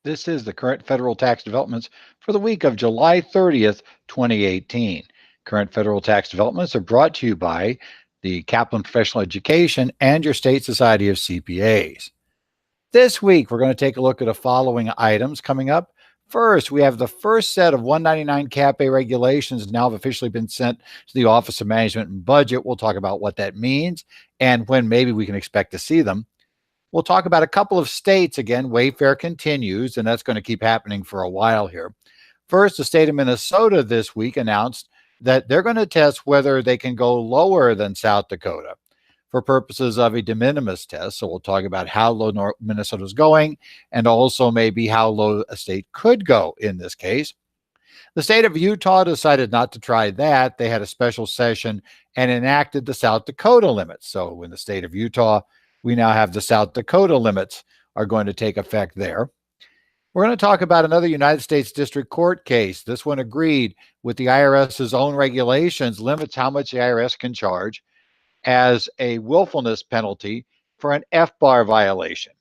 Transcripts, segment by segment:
This is the current federal tax developments for the week of July 30th, 2018. Current federal tax developments are brought to you by the Kaplan Professional Education and your state society of CPAs. This week, we're going to take a look at the following items coming up. First, we have the first set of 199 CAFE regulations now have officially been sent to the Office of Management and Budget. We'll talk about what that means and when maybe we can expect to see them. We'll talk about a couple of states. Again, Wayfair continues, and that's going to keep happening for a while here. First, the state of Minnesota this week announced that they're going to test whether they can go lower than South Dakota for purposes of a de minimis test. So we'll talk about how low Minnesota is going and also maybe how low a state could go in this case. The state of Utah decided not to try that. They had a special session and enacted the South Dakota limits. So in the state of Utah, we now have the South Dakota limits are going to take effect there. We're going to talk about another United States District Court case. This one agreed with the IRS's own regulations, limits how much the IRS can charge as a willfulness penalty for an FBAR violation.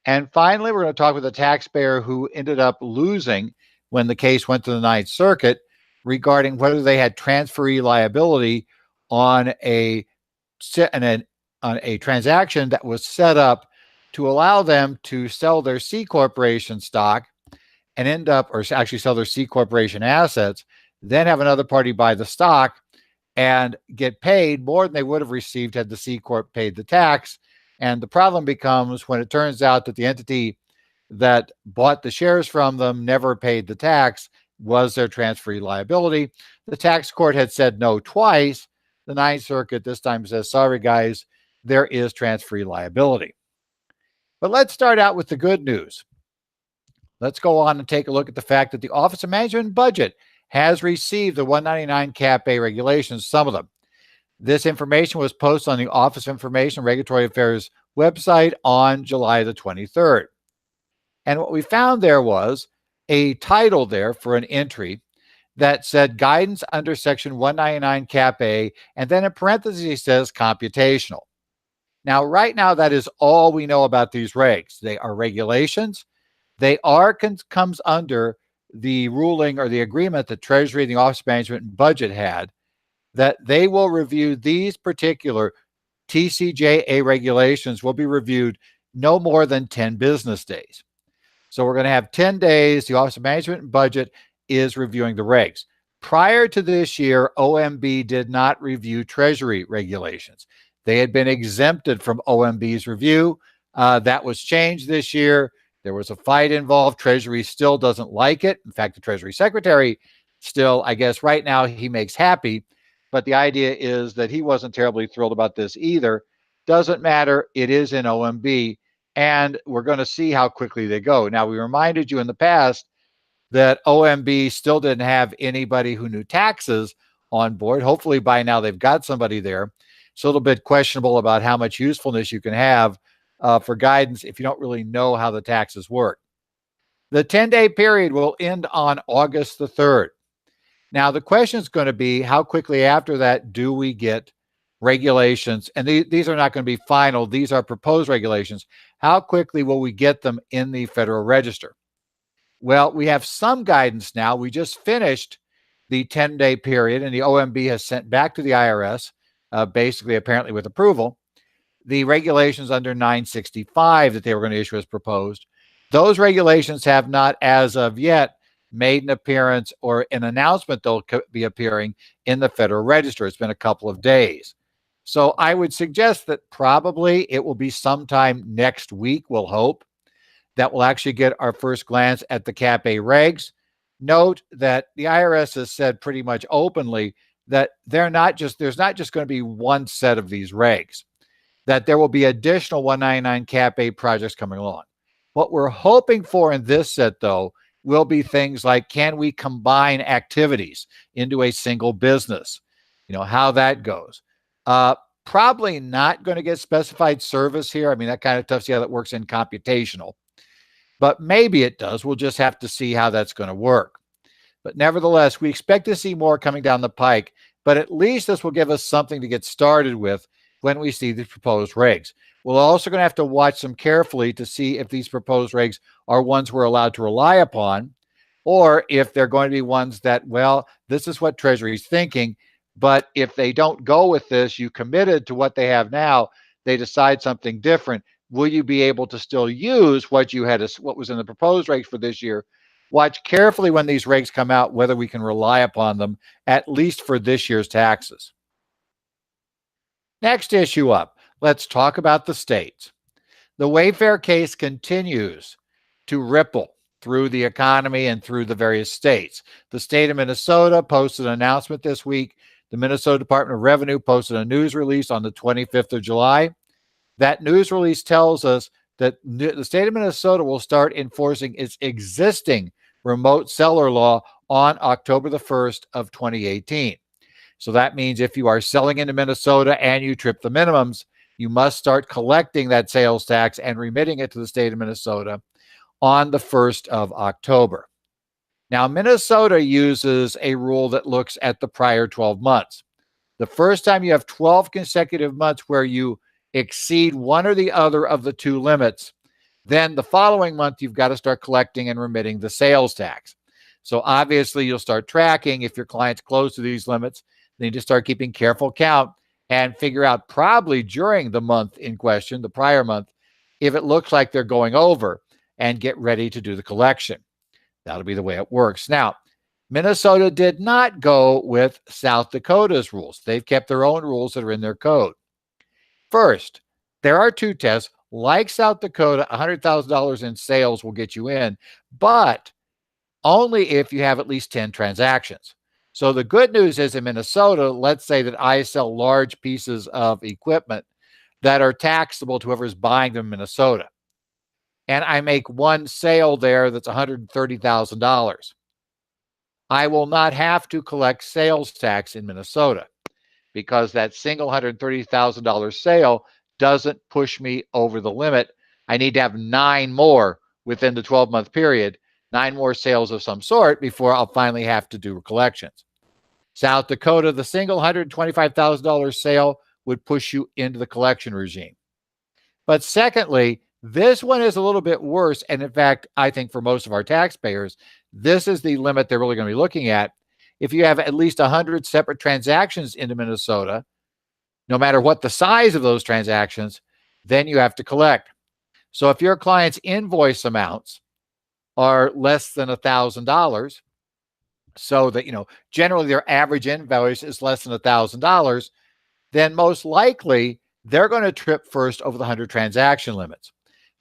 And finally, we're going to talk with a taxpayer who ended up losing when the case went to the Ninth Circuit regarding whether they had transferee liability on a transaction that was set up to allow them to sell their C corporation stock and end up, or actually sell their C corporation assets, then have another party buy the stock and get paid more than they would have received had the C corp paid the tax. And the problem becomes when it turns out that the entity that bought the shares from them never paid the tax, was their transferee liability. The tax court had said no twice. The Ninth Circuit this time says, sorry guys, there is transferee liability. But let's start out with the good news. Let's go on and take a look at the fact that the Office of Management and Budget has received the 199 CAFE regulations, some of them. This information was posted on the Office of Information and Regulatory Affairs website on July the 23rd. And what we found there was a title there for an entry that said guidance under section 199 CAFE, and then in parentheses says computational. Now, right now, that is all we know about these regs. They are regulations. They are comes under the ruling or the agreement that Treasury and the Office of Management and Budget had that they will review these particular TCJA regulations will be reviewed no more than 10 business days. So we're going to have 10 days. The Office of Management and Budget is reviewing the regs. Prior to this year, OMB did not review Treasury regulations. They had been exempted from OMB's review. That was changed this year. There was a fight involved. Treasury still doesn't like it. In fact, the Treasury Secretary still, I guess right now, he makes happy. But the idea is that he wasn't terribly thrilled about this either. Doesn't matter. It is in OMB. And we're going to see how quickly they go. Now, we reminded you in the past that OMB still didn't have anybody who knew taxes on board. Hopefully by now they've got somebody there. It's a little bit questionable about how much usefulness you can have for guidance if you don't really know how the taxes work. The 10-day period will end on August the 3rd. Now, the question is going to be how quickly after that do we get regulations? And these are not going to be final. These are proposed regulations. How quickly will we get them in the Federal Register? Well, we have some guidance now. We just finished the 10-day period, and the OMB has sent back to the IRS, basically apparently with approval, the regulations under 965 that they were going to issue as proposed. Those regulations have not, as of yet, made an appearance or an announcement they'll be appearing in the Federal Register. It's been a couple of days. So I would suggest that probably it will be sometime next week, we'll hope, that we'll actually get our first glance at the CAFE regs. Note that the IRS has said pretty much openly that there's not just going to be one set of these regs, that there will be additional 199 CAFE projects coming along. What we're hoping for in this set, though, will be things like, can we combine activities into a single business? You know, how that goes. Probably not going to get specified service here. I mean, that kind of tough to see how that works in computational. But maybe it does. We'll just have to see how that's going to work. But nevertheless, we expect to see more coming down the pike. But at least this will give us something to get started with when we see the proposed regs. We're also going to have to watch them carefully to see if these proposed regs are ones we're allowed to rely upon, or if they're going to be ones that, well, this is what Treasury's thinking, but if they don't go with this, you committed to what they have now, they decide something different. Will you be able to still use what you had, what was in the proposed regs for this year? Watch carefully when these regs come out, whether we can rely upon them, at least for this year's taxes. Next issue up, let's talk about the states. The Wayfair case continues to ripple through the economy and through the various states. The state of Minnesota posted an announcement this week. The Minnesota Department of Revenue posted a news release on the 25th of July. That news release tells us that the state of Minnesota will start enforcing its existing remote seller law on October the 1st of 2018. So that means if you are selling into Minnesota and you trip the minimums, you must start collecting that sales tax and remitting it to the state of Minnesota on the 1st of October. Now, Minnesota uses a rule that looks at the prior 12 months. The first time you have 12 consecutive months where you exceed one or the other of the two limits, then the following month you've got to start collecting and remitting the sales tax. So obviously you'll start tracking if your client's close to these limits. Then you just start keeping careful count and figure out probably during the month in question, the prior month, if it looks like they're going over, and get ready to do the collection. That'll be the way it works. Now, Minnesota did not go with South Dakota's rules. They've kept their own rules that are in their code. First, there are two tests. Like South Dakota, $100,000 in sales will get you in, but only if you have at least 10 transactions. So the good news is in Minnesota, let's say that I sell large pieces of equipment that are taxable to whoever's buying them in Minnesota, and I make one sale there that's $130,000. I will not have to collect sales tax in Minnesota because that single $130,000 sale doesn't push me over the limit. I need to have 9 more within the 12-month period, 9 more sales of some sort before I'll finally have to do collections. South Dakota, the single $125,000 sale would push you into the collection regime. But secondly, this one is a little bit worse. And in fact, I think for most of our taxpayers, this is the limit they're really going to be looking at. If you have at least 100 separate transactions into Minnesota, no matter what the size of those transactions, then you have to collect. So if your client's invoice amounts are less than $1,000, so that, generally their average invoice is less than $1,000, then most likely they're going to trip first over the 100 transaction limits.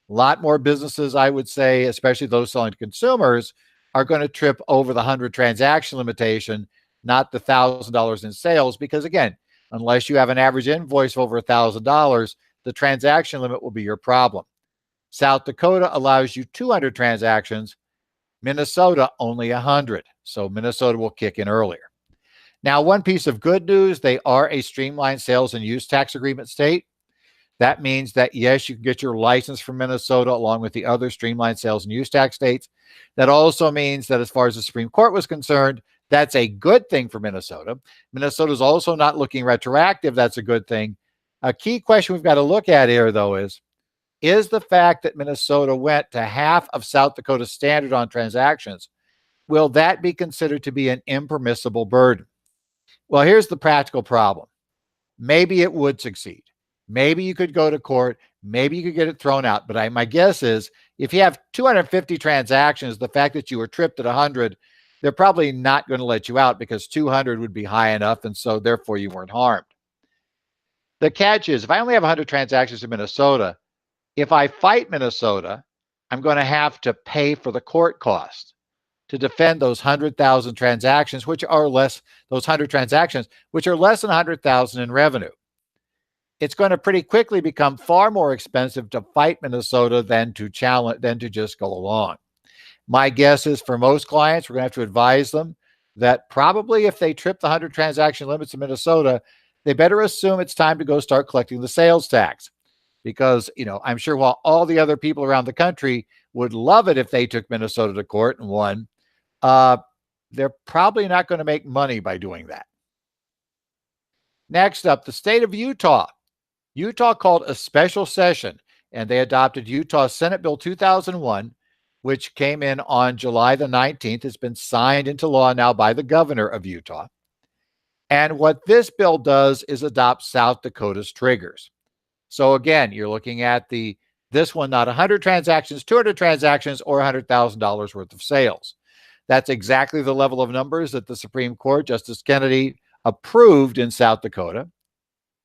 A lot more businesses, I would say, especially those selling to consumers, are going to trip over the 100 transaction limitation, not the $1,000 in sales, because again, unless you have an average invoice of over $1,000, the transaction limit will be your problem. South Dakota allows you 200 transactions, Minnesota only 100. So Minnesota will kick in earlier. Now, one piece of good news, they are a streamlined sales and use tax agreement state. That means that, yes, you can get your license from Minnesota along with the other streamlined sales and use tax states. That also means that as far as the Supreme Court was concerned, that's a good thing for Minnesota. Minnesota is also not looking retroactive. That's a good thing. A key question we've got to look at here, though, is the fact that Minnesota went to half of South Dakota's standard on transactions, will that be considered to be an impermissible burden? Well, here's the practical problem. Maybe it would succeed. Maybe you could go to court. Maybe you could get it thrown out. But my guess is if you have 250 transactions, the fact that you were tripped at 100, they're probably not going to let you out because 200 would be high enough. And so therefore you weren't harmed. The catch is if I only have 100 transactions in Minnesota, if I fight Minnesota, I'm going to have to pay for the court cost to defend those 100,000 transactions, which are less, those 100 transactions, which are less than 100,000 in revenue. It's going to pretty quickly become far more expensive to fight Minnesota than to just go along. My guess is for most clients, we're going to have to advise them that probably if they trip the 100 transaction limits in Minnesota, they better assume it's time to go start collecting the sales tax. Because, I'm sure while all the other people around the country would love it if they took Minnesota to court and won, they're probably not going to make money by doing that. Next up, the state of Utah Utah called a special session and they adopted Utah Senate Bill 2001, which came in on July the 19th. It's been signed into law now by the governor of Utah. And what this bill does is adopt South Dakota's triggers. So again, you're looking at this one, not 100 transactions, 200 transactions, or $100,000 worth of sales. That's exactly the level of numbers that the Supreme Court, Justice Kennedy, approved in South Dakota.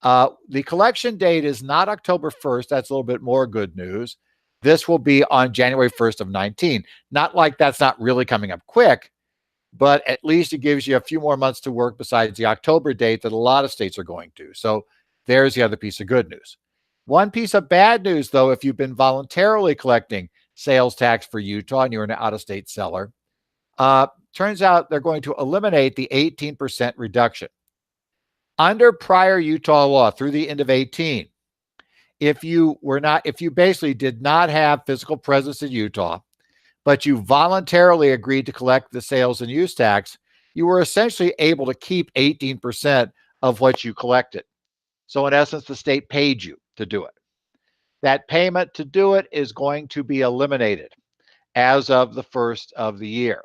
The collection date is not October 1st. That's a little bit more good news. This will be on January 1st of 19. Not like that's not really coming up quick, but at least it gives you a few more months to work besides the October date that a lot of states are going to. So there's the other piece of good news. One piece of bad news, though, if you've been voluntarily collecting sales tax for Utah and you're an out-of-state seller, turns out they're going to eliminate the 18% reduction. Under prior Utah law through the end of 18, if you basically did not have physical presence in Utah, but you voluntarily agreed to collect the sales and use tax, you were essentially able to keep 18% of what you collected. So in essence, the state paid you to do it. That payment to do it is going to be eliminated as of the first of the year.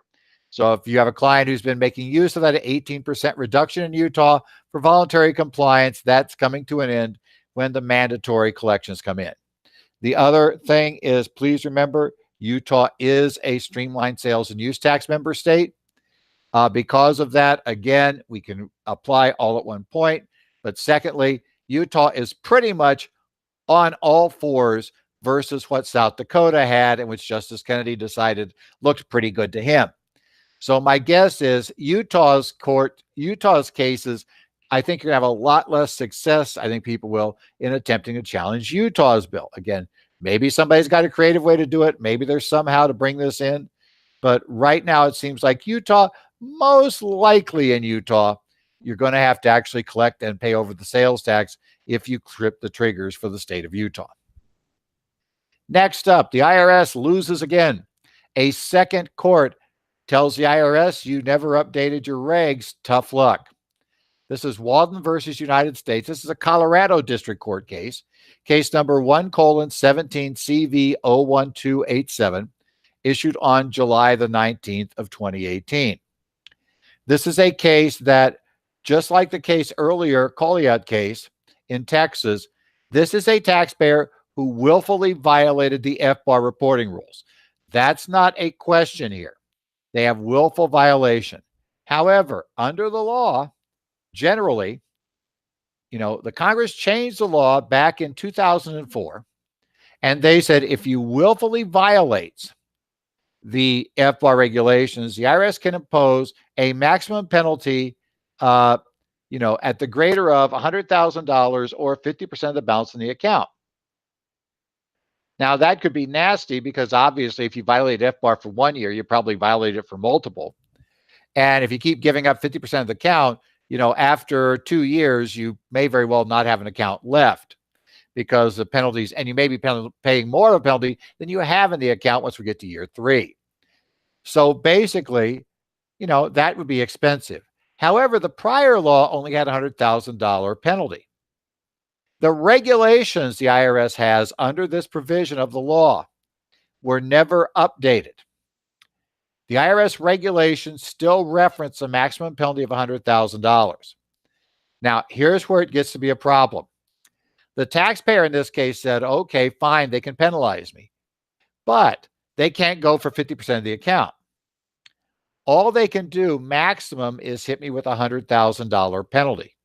So if you have a client who's been making use of that 18% reduction in Utah for voluntary compliance, that's coming to an end when the mandatory collections come in. The other thing is, please remember, Utah is a streamlined sales and use tax member state. Because of that, again, we can apply all at one point. But secondly, Utah is pretty much on all fours versus what South Dakota had, and which Justice Kennedy decided looked pretty good to him. So my guess is Utah's cases, I think you're going to have a lot less success, I think people will, in attempting to challenge Utah's bill. Again, maybe somebody's got a creative way to do it. Maybe there's somehow to bring this in. But right now it seems like Utah, most likely in Utah, you're going to have to actually collect and pay over the sales tax if you trip the triggers for the state of Utah. Next up, the IRS loses again. A second court tells the IRS you never updated your regs. Tough luck. This is Walden versus United States. This is a Colorado District Court case. Case number 1:17CV01287, issued on July the 19th of 2018. This is a case that, just like the case earlier, Colliot case in Texas, this is a taxpayer who willfully violated the FBAR reporting rules. That's not a question here. They have willful violation. However, under the law, generally, the Congress changed the law back in 2004, and they said if you willfully violate the FBAR regulations, the IRS can impose a maximum penalty, at the greater of $100,000 or 50% of the balance in the account. Now, that could be nasty because obviously if you violate FBAR for 1 year, you probably violate it for multiple. And if you keep giving up 50% of the account, after 2 years, you may very well not have an account left because the penalties, and you may be paying more of a penalty than you have in the account once we get to year 3. So basically, that would be expensive. However, the prior law only had a $100,000 penalty. The regulations the IRS has under this provision of the law were never updated. The IRS regulations still reference a maximum penalty of $100,000. Now, here's where it gets to be a problem. The taxpayer in this case said, okay, fine, they can penalize me, but they can't go for 50% of the account. All they can do maximum is hit me with a $100,000 penalty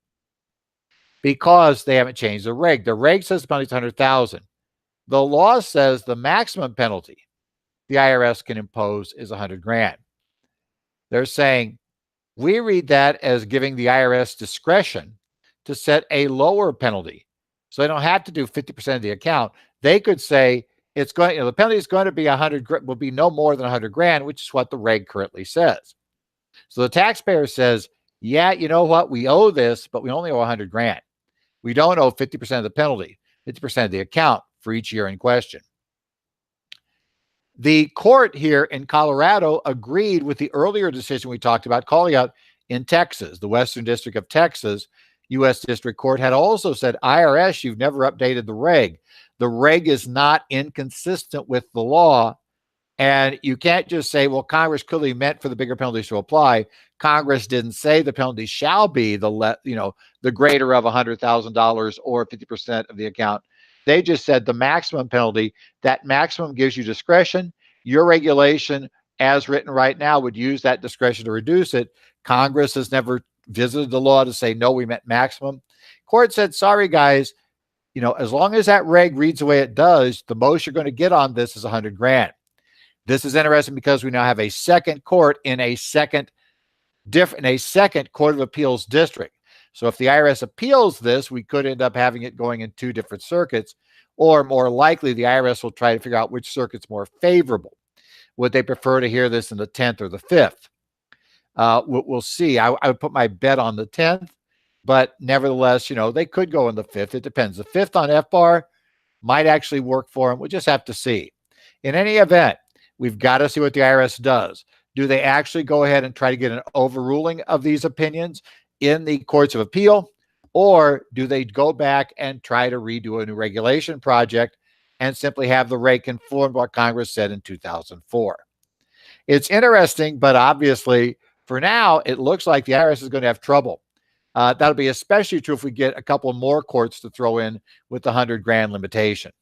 because they haven't changed the reg. The reg says the penalty is $100,000. The law says the maximum penalty the IRS can impose is $100,000. They're saying we read that as giving the IRS discretion to set a lower penalty, so they don't have to do 50% of the account. They could say it's going, the penalty is going to be will be no more than $100,000, which is what the reg currently says. So the taxpayer says, yeah, you know what? We owe this, but we only owe $100,000. We don't owe 50% of the penalty, 50% of the account for each year in question. The court here in Colorado agreed with the earlier decision we talked about, Colliot in Texas, the Western District of Texas, U.S. District Court had also said, IRS, you've never updated the reg. The reg is not inconsistent with the law. And you can't just say, well, Congress clearly meant for the bigger penalties to apply. Congress didn't say the penalty shall be the greater of $100,000 or 50% of the account. They just said the maximum penalty. That maximum gives you discretion. Your regulation, as written right now, would use that discretion to reduce it. Congress has never visited the law to say, no, we meant maximum. Court said, sorry, guys, as long as that reg reads the way it does, the most you're going to get on this is $100,000. This is interesting because we now have a second court in a second Court of Appeals district. So if the IRS appeals this, we could end up having it going in two different circuits, or more likely, the IRS will try to figure out which circuit's more favorable. Would they prefer to hear this in the 10th or the 5th? We'll see. I would put my bet on the 10th, but nevertheless, they could go in the 5th. It depends. The 5th on FBAR might actually work for them. We'll just have to see. In any event, we've got to see what the IRS does. Do they actually go ahead and try to get an overruling of these opinions in the courts of appeal, or do they go back and try to redo a new regulation project and simply have the rate conform to what Congress said in 2004? It's interesting, but obviously, for now, it looks like the IRS is going to have trouble. That'll be especially true if we get a couple more courts to throw in with the $100,000 limitation.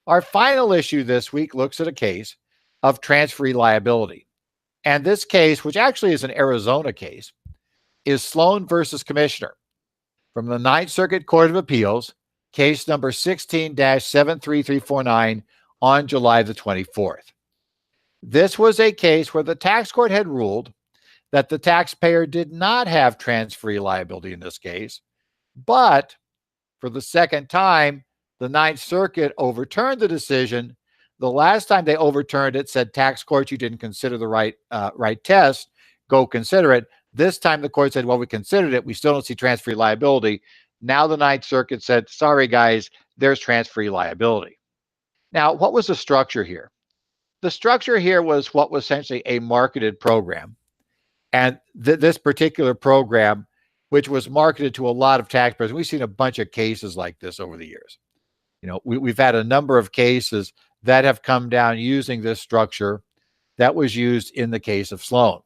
Our final issue this week looks at a case of transferee liability. And this case, which actually is an Arizona case, is Sloan versus Commissioner from the Ninth Circuit Court of Appeals, case number 16-73349 on July the 24th. This was a case where the tax court had ruled that the taxpayer did not have transferee liability in this case, but for the second time, the Ninth Circuit overturned the decision. The last time they overturned it, said, tax court, you didn't consider the right test. Go consider it. This time the court said, well, we considered it. We still don't see transferee liability. Now the Ninth Circuit said, sorry, guys, there's transferee liability. Now, what was the structure here? The structure here was what was essentially a marketed program. And this particular program, which was marketed to a lot of taxpayers, we've seen a bunch of cases like this over the years. We've had a number of cases that have come down using this structure that was used in the case of Sloan.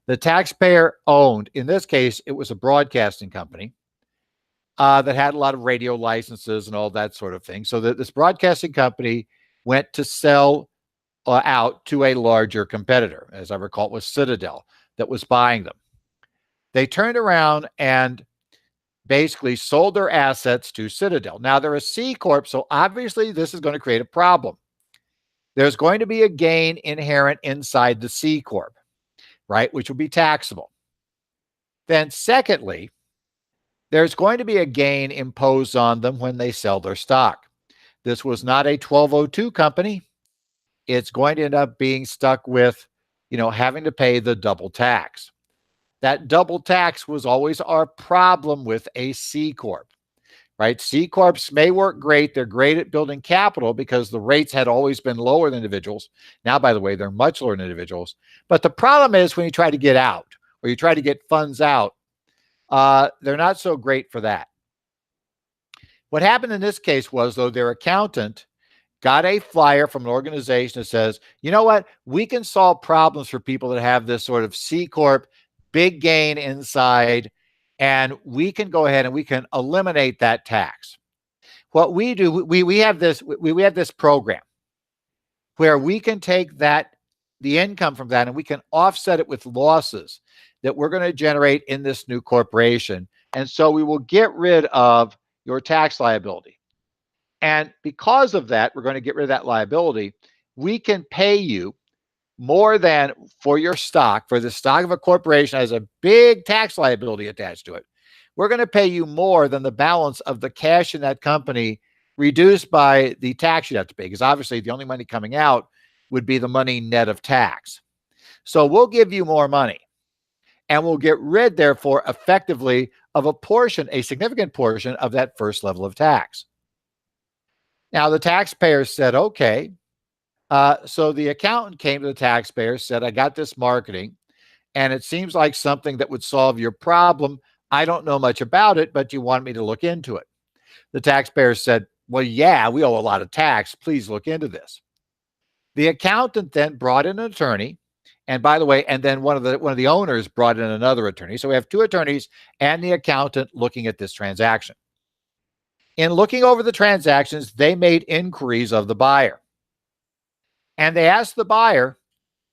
The taxpayer owned, in this case, it was a broadcasting company that had a lot of radio licenses and all that sort of thing. So this broadcasting company went to sell out to a larger competitor. As I recall, it was Citadel that was buying them. They turned around and basically sold their assets to Citadel. Now, they're a C Corp, so obviously this is going to create a problem. There's going to be a gain inherent inside the C Corp, right, which will be taxable. Then secondly, there's going to be a gain imposed on them when they sell their stock. This was not a 1202 company. It's going to end up being stuck with, having to pay the double tax. That double tax was always our problem with a C Corp, right? C Corps may work great. They're great at building capital because the rates had always been lower than individuals. Now, by the way, they're much lower than individuals. But the problem is when you try to get out or you try to get funds out, they're not so great for that. What happened in this case was, though, their accountant got a flyer from an organization that says, you know what, we can solve problems for people that have this sort of C Corp, big gain inside, and we can go ahead and we can eliminate that tax. What we do, we have this program where we can take the income from that and we can offset it with losses that we're going to generate in this new corporation. And so we will get rid of your tax liability. And because of that, we're going to get rid of that liability. We can pay you more than for your stock, for the stock of a corporation has a big tax liability attached to it. We're going to pay you more than the balance of the cash in that company reduced by the tax you'd have to pay, because obviously the only money coming out would be the money net of tax. So we'll give you more money and we'll get rid, therefore, effectively of a significant portion of that first level of tax. Now, the taxpayer said, okay. So the accountant came to the taxpayer, said, I got this marketing, and it seems like something that would solve your problem. I don't know much about it, but you want me to look into it. The taxpayer said, well, yeah, we owe a lot of tax. Please look into this. The accountant then brought in an attorney. And by the way, and then one of the owners brought in another attorney. So we have two attorneys and the accountant looking at this transaction. In looking over the transactions, they made inquiries of the buyer. And they asked the buyer,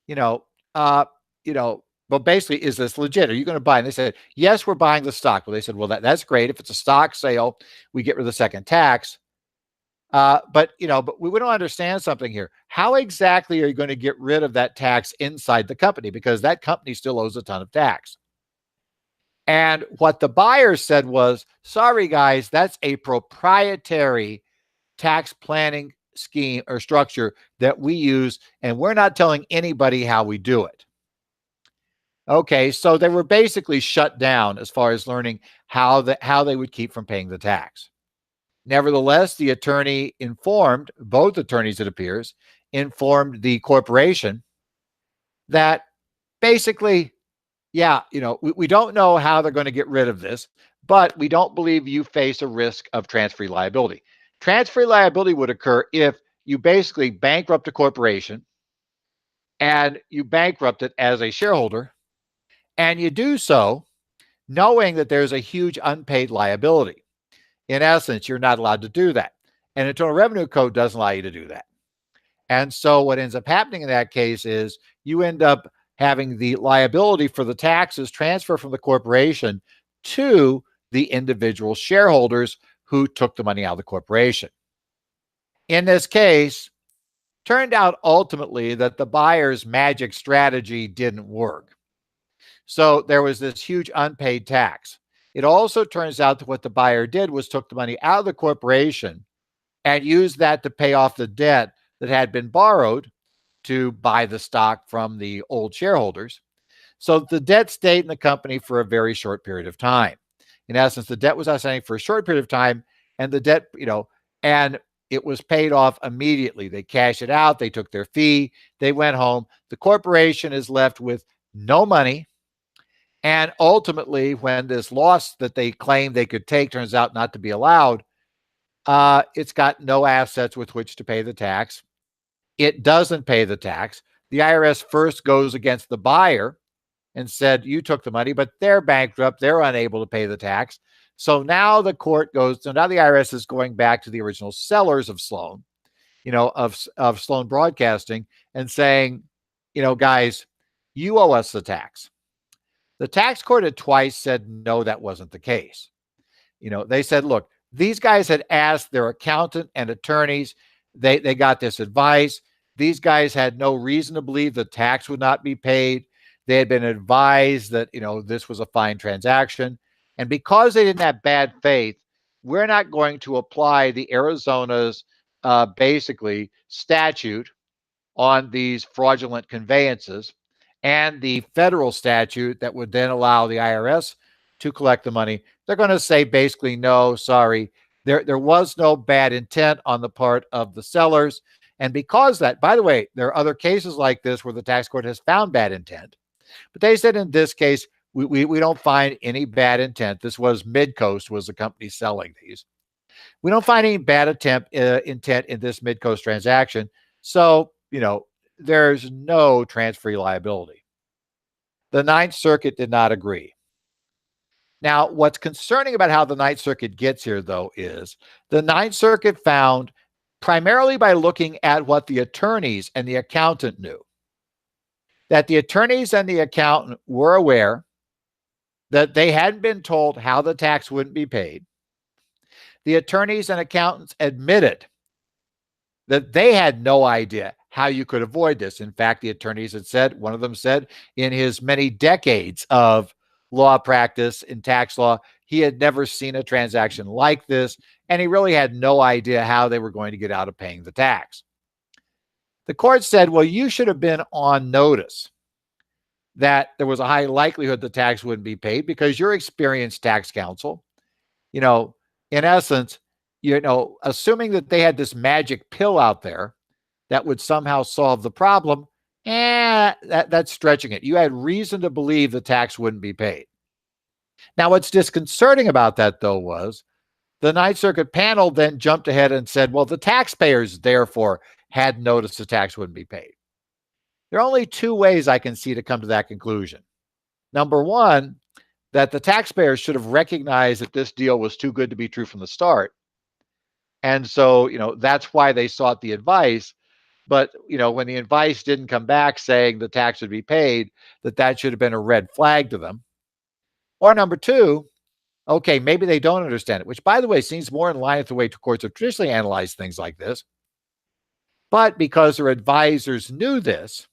you know, well, basically, is this legit? Are you going to buy? And they said, yes, we're buying the stock. Well, they said, well, that's great. If it's a stock sale, we get rid of the second tax. But we don't understand something here. How exactly are you going to get rid of that tax inside the company? Because that company still owes a ton of tax. And what the buyer said was, sorry, guys, that's a proprietary tax planning scheme or structure that we use, and we're not telling anybody how we do it. Okay, so they were basically shut down as far as learning how they would keep from paying the tax. Nevertheless, the attorney informed, both attorneys, it appears, informed the corporation that basically, yeah, we don't know how they're going to get rid of this, but we don't believe you face a risk of transferee liability. Transferee liability would occur if you basically bankrupt a corporation and you bankrupt it as a shareholder, and you do so knowing that there's a huge unpaid liability. In essence, you're not allowed to do that. And the Internal Revenue Code doesn't allow you to do that. And so what ends up happening in that case is you end up having the liability for the taxes transfer from the corporation to the individual shareholders who took the money out of the corporation. In this case, turned out ultimately that the buyer's magic strategy didn't work. So there was this huge unpaid tax. It also turns out that what the buyer did was took the money out of the corporation and used that to pay off the debt that had been borrowed to buy the stock from the old shareholders. So the debt stayed in the company for a very short period of time. In essence, the debt was outstanding for a short period of time, and the debt, and it was paid off immediately. They cashed it out. They took their fee. They went home. The corporation is left with no money. And ultimately, when this loss that they claimed they could take turns out not to be allowed, it's got no assets with which to pay the tax. It doesn't pay the tax. The IRS first goes against the buyer and said, you took the money, but they're bankrupt. They're unable to pay the tax. So now the IRS is going back to the original sellers of Sloan, of Sloan Broadcasting and saying, guys, you owe us the tax. The tax court had twice said, no, that wasn't the case. They said, look, these guys had asked their accountant and attorneys. They got this advice. These guys had no reason to believe the tax would not be paid. They had been advised that, this was a fine transaction. And because they didn't have bad faith, we're not going to apply the Arizona's basically statute on these fraudulent conveyances and the federal statute that would then allow the IRS to collect the money. They're going to say basically, no, sorry, there was no bad intent on the part of the sellers. And because that, by the way, there are other cases like this where the tax court has found bad intent. But they said in this case, we don't find any bad intent. This was Midcoast was the company selling these. We don't find any bad intent in this Midcoast transaction. So, there's no transferee liability. The Ninth Circuit did not agree. Now, what's concerning about how the Ninth Circuit gets here, though, is the Ninth Circuit found, primarily by looking at what the attorneys and the accountant knew, that the attorneys and the accountant were aware that they hadn't been told how the tax wouldn't be paid. The attorneys and accountants admitted that they had no idea how you could avoid this. In fact, the attorneys had said, one of them said, in his many decades of law practice in tax law, he had never seen a transaction like this, and he really had no idea how they were going to get out of paying the tax. The court said, well, you should have been on notice that there was a high likelihood the tax wouldn't be paid because you're experienced tax counsel. In essence, assuming that they had this magic pill out there that would somehow solve the problem, that's stretching it. You had reason to believe the tax wouldn't be paid. Now, what's disconcerting about that, though, was the Ninth Circuit panel then jumped ahead and said, well, the taxpayers, therefore, had noticed the tax wouldn't be paid. There are only two ways I can see to come to that conclusion. Number one, that the taxpayers should have recognized that this deal was too good to be true from the start. And so, that's why they sought the advice. But, when the advice didn't come back saying the tax would be paid, that should have been a red flag to them. Or number two, okay, maybe they don't understand it, which, by the way, seems more in line with the way courts have traditionally analyzed things like this. But because their advisors knew this,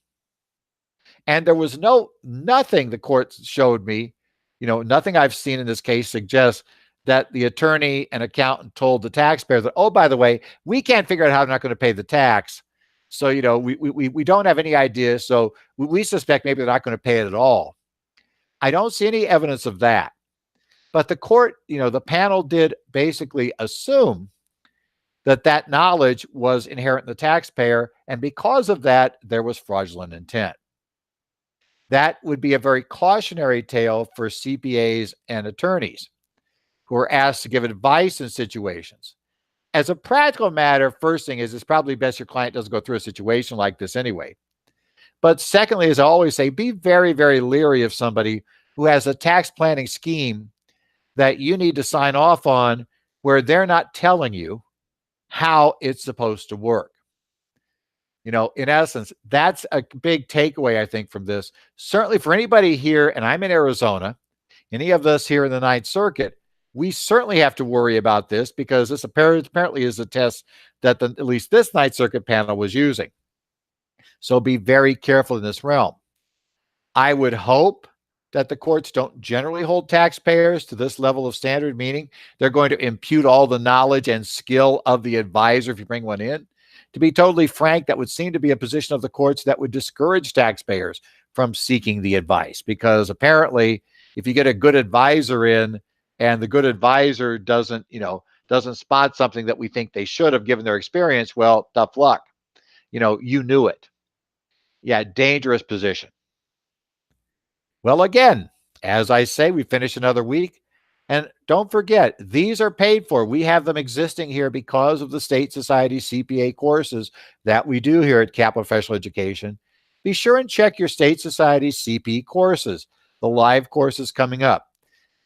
and there was nothing the court showed me, nothing I've seen in this case suggests that the attorney and accountant told the taxpayer that, oh, by the way, we can't figure out how they're not going to pay the tax. So, we don't have any idea. So we suspect maybe they're not going to pay it at all. I don't see any evidence of that. But the court, the panel did basically assume that knowledge was inherent in the taxpayer. And because of that, there was fraudulent intent. That would be a very cautionary tale for CPAs and attorneys who are asked to give advice in situations. As a practical matter, first thing is it's probably best your client doesn't go through a situation like this anyway. But secondly, as I always say, be very, very leery of somebody who has a tax planning scheme that you need to sign off on where they're not telling you how it's supposed to work. In essence, that's a big takeaway, I think, from this. Certainly for anybody here, and I'm in Arizona, any of us here in the Ninth Circuit, we certainly have to worry about this because this apparently is a test that at least this Ninth Circuit panel was using. So be very careful in this realm. I would hope that the courts don't generally hold taxpayers to this level of standard, meaning they're going to impute all the knowledge and skill of the advisor if you bring one in. To be totally frank, that would seem to be a position of the courts that would discourage taxpayers from seeking the advice, because apparently if you get a good advisor in and the good advisor doesn't spot something that we think they should have given their experience, well, tough luck. You knew it. Yeah, dangerous position. Well, again, as I say, we finish another week. And don't forget, these are paid for. We have them existing here because of the State Society CPA courses that we do here at Kaplan Professional Education. Be sure and check your State Society CP courses, the live courses coming up.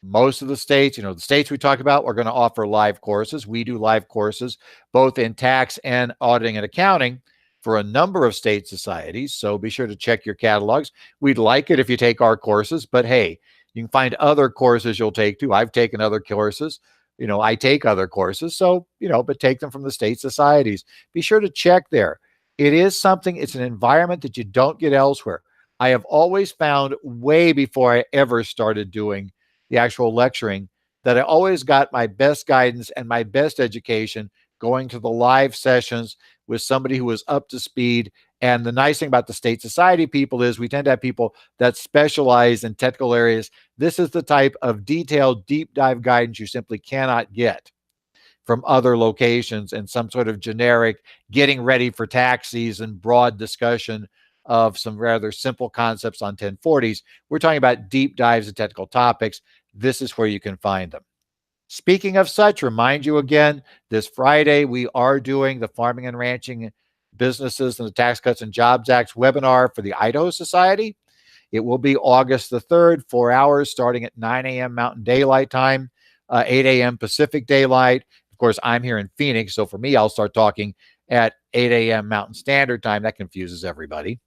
Most of the states, the states we talk about, are going to offer live courses. We do live courses, both in tax and auditing and accounting for a number of state societies. So be sure to check your catalogs. We'd like it if you take our courses, but hey, you can find other courses you'll take too. I've taken other courses. I take other courses. So, but take them from the state societies. Be sure to check there. It is something, it's an environment that you don't get elsewhere. I have always found way before I ever started doing the actual lecturing that I always got my best guidance and my best education going to the live sessions with somebody who was up to speed. And the nice thing about the state society people is we tend to have people that specialize in technical areas. This is the type of detailed, deep dive guidance you simply cannot get from other locations and some sort of generic getting ready for tax season, broad discussion of some rather simple concepts on 1040s. We're talking about deep dives in technical topics. This is where you can find them. Speaking of such, remind you again, this Friday, we are doing the Farming and Ranching Businesses and the Tax Cuts and Jobs Act webinar for the Idaho Society. It will be August the 3rd, 4 hours, starting at 9 a.m. Mountain Daylight Time, 8 a.m. Pacific Daylight. Of course, I'm here in Phoenix, so for me, I'll start talking at 8 a.m. Mountain Standard Time. That confuses everybody,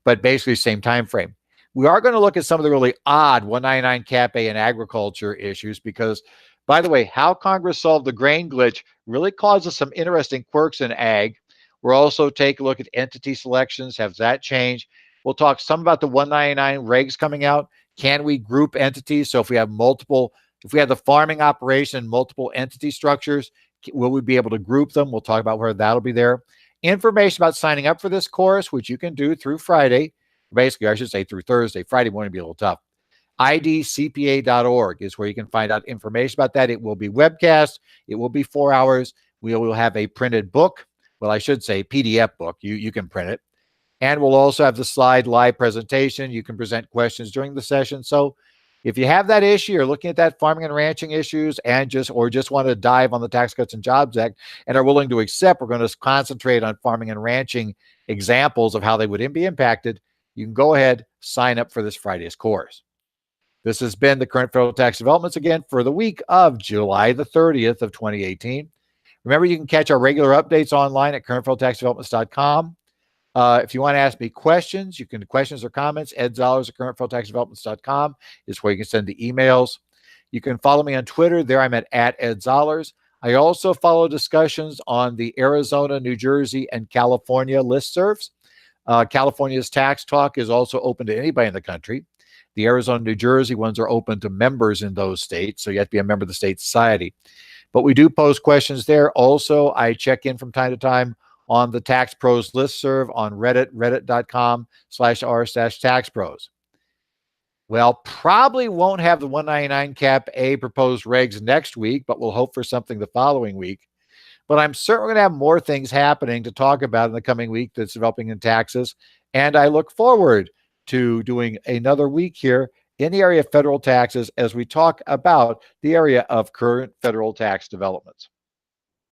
but basically same time frame. We are going to look at some of the really odd 199 Cap A and agriculture issues because, by the way, how Congress solved the grain glitch really causes some interesting quirks in ag. We'll also take a look at entity selections. Have that changed? We'll talk some about the 199 regs coming out. Can we group entities? So if we have the farming operation, multiple entity structures, will we be able to group them? We'll talk about where that'll be there. Information about signing up for this course, which you can do through Friday. Basically, I should say through Thursday. Friday morning will be a little tough. idcpa.org is where you can find out information about that. It will be webcast. It will be 4 hours. We will have a printed book. Well, I should say PDF book. You can print it. And we'll also have the slide live presentation. You can present questions during the session. So If you have that issue, you're looking at that farming and ranching issues and just want to dive on the Tax Cuts and Jobs Act and are willing to accept, we're going to concentrate on farming and ranching examples of how they would be impacted, you can go ahead, sign up for this Friday's course. This has been the current federal tax developments again for the week of July the 30th of 2018. Remember, you can catch our regular updates online at currentfederaltaxdevelopments.com. If you want to ask me questions, you can questions or comments, edzollers at currentfederaltaxdevelopments.com is where you can send the emails. You can follow me on Twitter. There I'm at edzollers. I also follow discussions on the Arizona, New Jersey, and California listservs. California's Tax Talk is also open to anybody in the country. The Arizona, New Jersey ones are open to members in those states, so you have to be a member of the state society. But we do post questions there. Also, I check in from time to time on the Tax Pros listserv on Reddit, reddit.com/r/taxpros. Well, probably won't have the 199 Cap A proposed regs next week, but we'll hope for something the following week. But I'm certainly going to have more things happening to talk about in the coming week that's developing in taxes. And I look forward to doing another week here in the area of federal taxes as we talk about the area of current federal tax developments.